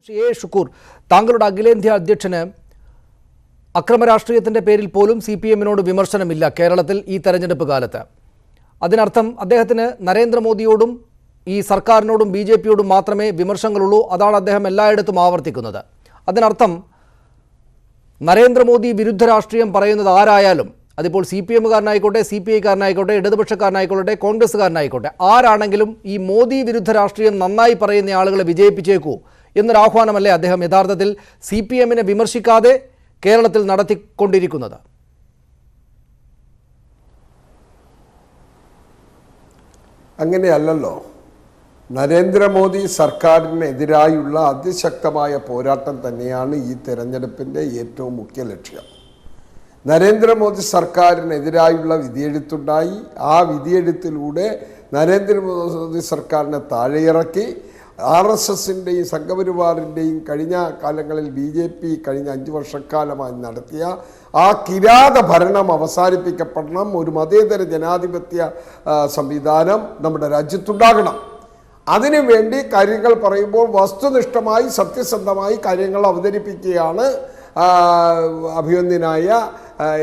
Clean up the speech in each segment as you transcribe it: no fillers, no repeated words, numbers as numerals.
A Shukkur, താങ്കളുടെ അഖിലേന്ത്യാ അധ്യക്ഷന് അക്രമരാഷ്ട്രീയത്തിൻ്റെ പേരിൽ പോലും CPM-നോട് വിമർശനമില്ല കേരളത്തിൽ ഈ തെരഞ്ഞെടുപ്പ് കാലത്ത്. അതിനർത്ഥം അദ്ദേഹത്തിന് നരേന്ദ്രമോദിയോടും ഈ സർക്കാരിനോടും BJP-യോടും മാത്രമേ വിമർശനങ്ങളുള്ളൂ. അതാണ് അദ്ദേഹം എല്ലായിടത്തും ആവർത്തിക്കുന്നത്. അതിനർത്ഥം നരേന്ദ്രമോദി വിരുദ്ധ രാഷ്ട്രീയം പറയുന്നത് ആരായാലും, അതിപ്പോൾ CPM-കാരനായിക്കോട്ടെ, CPI-കാരനായിക്കോട്ടെ, ഇടതുപക്ഷക്കാരനായിക്കോട്ടെ, കോൺഗ്രസ്സുകാരനായിക്കോട്ടെ, ആരാണെങ്കിലും ഈ മോദി വിരുദ്ധ രാഷ്ട്രീയം നന്നായി പറയുന്ന ആളുകളെ വിജയിപ്പിച്ചേക്കൂ എന്നൊരു ആഹ്വാനമല്ലേ അദ്ദേഹം യഥാർത്ഥത്തിൽ CPM-നെ വിമർശിക്കാതെ കേരളത്തിൽ നടത്തിക്കൊണ്ടിരിക്കുന്നത്? അങ്ങനെയല്ലല്ലോ. നരേന്ദ്രമോദി സർക്കാരിനെതിരായുള്ള അതിശക്തമായ പോരാട്ടം തന്നെയാണ് ഈ തെരഞ്ഞെടുപ്പിൻ്റെ ഏറ്റവും മുഖ്യ ലക്ഷ്യം. നരേന്ദ്രമോദി സർക്കാരിനെതിരായുള്ള വിധിയെഴുത്തുണ്ടായി. ആ വിധിയെഴുത്തിലൂടെ നരേന്ദ്രമോദി സർക്കാരിനെ താഴെയിറക്കി RSSൻ്റെയും സംഘപരിവാറിൻ്റെയും കഴിഞ്ഞ കാലങ്ങളിൽ BJP കഴിഞ്ഞ 5 വർഷക്കാലമായി നടത്തിയ ആ കിരാത ഭരണം അവസാനിപ്പിക്കപ്പെടണം. ഒരു മതേതര ജനാധിപത്യ സംവിധാനം നമ്മുടെ രാജ്യത്തുണ്ടാകണം. അതിനുവേണ്ടി കാര്യങ്ങൾ പറയുമ്പോൾ വസ്തുനിഷ്ഠമായി സത്യസന്ധമായി കാര്യങ്ങൾ അവതരിപ്പിക്കുകയാണ് അഭിനന്ദനായ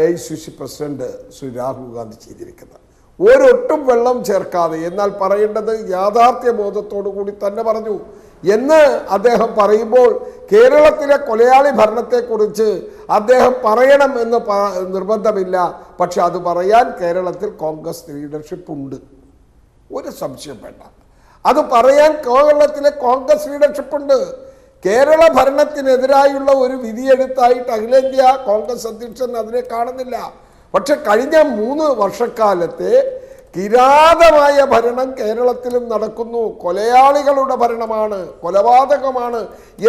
AICC പ്രസിഡന്റ് ശ്രീ രാഹുൽ ഗാന്ധി ചെയ്തിരിക്കുന്നത്. ഒരൊട്ടും വെള്ളം ചേർക്കാതെ, എന്നാൽ പറയേണ്ടത് യാഥാർത്ഥ്യ ബോധത്തോടു കൂടി തന്നെ പറഞ്ഞു എന്ന് അദ്ദേഹം പറയുമ്പോൾ കേരളത്തിലെ കൊലയാളി ഭരണത്തെക്കുറിച്ച് അദ്ദേഹം പറയണം എന്ന് നിർബന്ധമില്ല. പക്ഷെ അത് പറയാൻ കേരളത്തിൽ കോൺഗ്രസ് ലീഡർഷിപ്പ് ഉണ്ട്, ഒരു സംശയം വേണ്ട. അത് പറയാൻ കേരളത്തിലെ കോൺഗ്രസ് ലീഡർഷിപ്പ് ഉണ്ട്. കേരള ഭരണത്തിനെതിരായുള്ള ഒരു വിധിയെഴുത്തായിട്ട് അഖിലേന്ത്യാ കോൺഗ്രസ് അധ്യക്ഷൻ അതിനെ കാണുന്നില്ല. പക്ഷെ കഴിഞ്ഞ 3 വർഷക്കാലത്തെ കിരാതമായ ഭരണം കേരളത്തിലും നടക്കുന്നു. കൊലയാളികളുടെ ഭരണമാണ്, കൊലപാതകമാണ്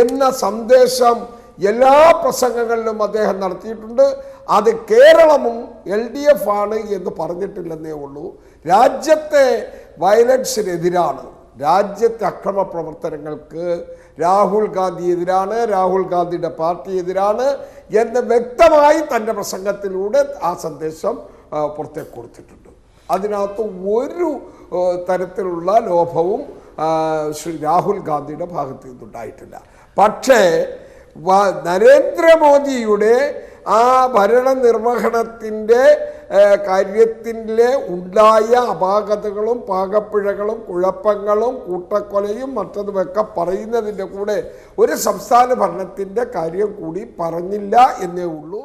എന്ന സന്ദേശം എല്ലാ പ്രസംഗങ്ങളിലും അദ്ദേഹം നടത്തിയിട്ടുണ്ട്. അത് കേരളമും LDF ആണ് എന്ന് പറഞ്ഞിട്ടില്ലെന്നേ ഉള്ളൂ. രാജ്യത്തെ വയലൻസിനെതിരാണ്, രാജ്യത്തെ അക്രമ പ്രവർത്തനങ്ങൾക്ക് രാഹുൽ ഗാന്ധി എതിരാണ്, രാഹുൽ ഗാന്ധിയുടെ പാർട്ടി എതിരാണ് എന്ന് വ്യക്തമായി തൻ്റെ പ്രസംഗത്തിലൂടെ ആ സന്ദേശം പുറത്തേക്ക് കൊടുത്തിട്ടുണ്ട്. അതിനകത്ത് ഒരു തരത്തിലുള്ള ലോഭവും ശ്രീ രാഹുൽ ഗാന്ധിയുടെ ഭാഗത്ത് നിന്നുണ്ടായിട്ടില്ല. പക്ഷേ നരേന്ദ്രമോദിയുടെ ആ ഭരണനിർവഹണത്തിൻ്റെ കാര്യത്തിലെ ഉണ്ടായ അപാകതകളും പാകപ്പിഴകളും കുഴപ്പങ്ങളും കൂട്ടക്കൊലയും മറ്റതുമൊക്കെ പറയുന്നതിൻ്റെ കൂടെ ഒരു സംസ്ഥാന ഭരണത്തിൻ്റെ കാര്യം കൂടി പറഞ്ഞില്ല എന്നേ ഉള്ളൂ.